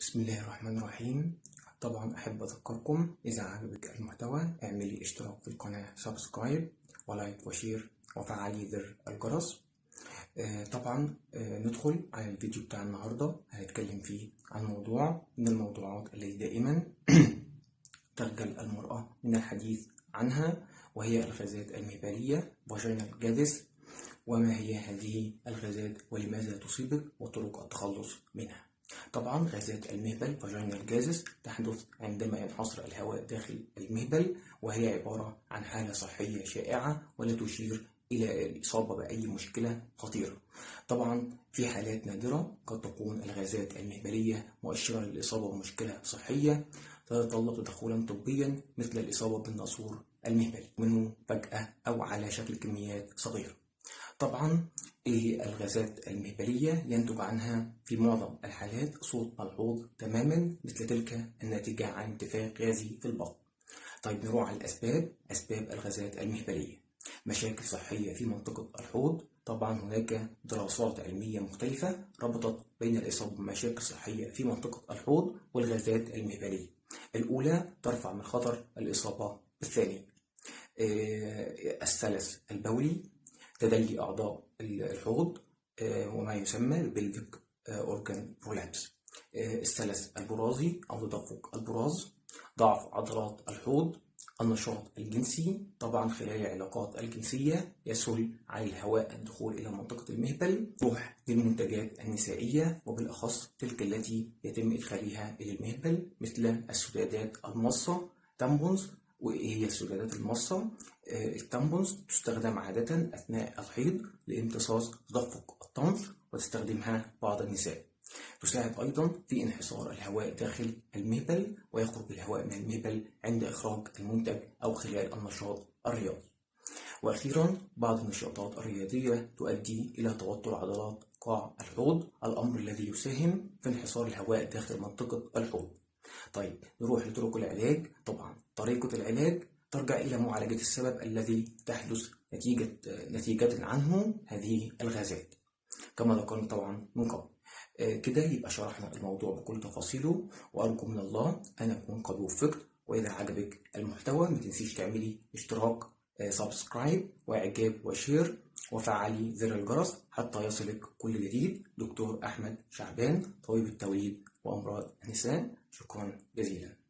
بسم الله الرحمن الرحيم. طبعا أحب أذكركم إذا عجبك المحتوى اعملي اشتراك في القناة، سبسكرايب ولايك وشير وفعلي زر الجرس. طبعا ندخل على الفيديو بتاع النهاردة. هنتكلم فيه عن موضوع من الموضوعات التي دائما تخجل المرأة من الحديث عنها، وهي الغازات المهبلية vaginal gases. وما هي هذه الغازات ولماذا تصيبك وطرق التخلص منها؟ طبعا غازات المهبل vaginal gases تحدث عندما ينحصر الهواء داخل المهبل، وهي عبارة عن حالة صحية شائعة ولا تشير إلى الإصابة بأي مشكلة خطيرة. طبعا في حالات نادرة قد تكون الغازات المهبلية مؤشرة للإصابة بمشكلة صحية تتطلب تدخلا طبيا، مثل الإصابة بالناسور المهبلي منه فجأة أو على شكل كميات صغيرة. طبعا الغازات المهبلية ينتج عنها في معظم الحالات صوت ملحوظ تماما مثل تلك الناتجة عن انتفاخ غازي في البطن. طيب نروح على أسباب الغازات المهبلية. مشاكل صحية في منطقة الحوض. طبعا هناك دراسات علمية مختلفة ربطت بين الإصابة بمشاكل صحية في منطقة الحوض والغازات المهبلية. الأولى ترفع من خطر الإصابة بالثانية. السلس البولي، تدلي أعضاء الحوض وما يسمى بالبلفيك أورجان برولابس. السلس البرازي أو تدفق البراز، ضعف عضلات الحوض، النشاط الجنسي. طبعا خلال العلاقات الجنسية يسهل على الهواء الدخول إلى منطقة المهبل. روح للمنتجات النسائية وبالأخص تلك التي يتم إدخالها إلى المهبل مثل السدادات المصة تامبونز. وإيه هي السدادات المصة؟ التامبونز تستخدم عادة أثناء الحيض لامتصاص تدفق الطمث، وتستخدمها بعض النساء. تساعد أيضا في انحصار الهواء داخل المهبل، ويخرج الهواء من المهبل عند إخراج المنتج أو خلال النشاط الرياضي. وأخيرا بعض النشاطات الرياضية تؤدي إلى توتر عضلات قاع الحوض، الأمر الذي يساهم في انحصار الهواء داخل منطقة الحوض. طيب نروح لطرق العلاج. طبعا طريقة العلاج ترجع إلى معالجة السبب الذي تحدث نتيجة عنه هذه الغازات كما ذكرنا طبعا من قبل. كده يبقى شرحنا الموضوع بكل تفاصيله، وأرجو من الله أن أكون قد وفقت. وإذا عجبك المحتوى ما تنسيش تعملي اشتراك، سبسكرايب وإعجاب وشير وفعلي زر الجرس حتى يصلك كل جديد. دكتور أحمد شعبان، طبيب التوليد وأمراض النساء. شكرا جزيلا.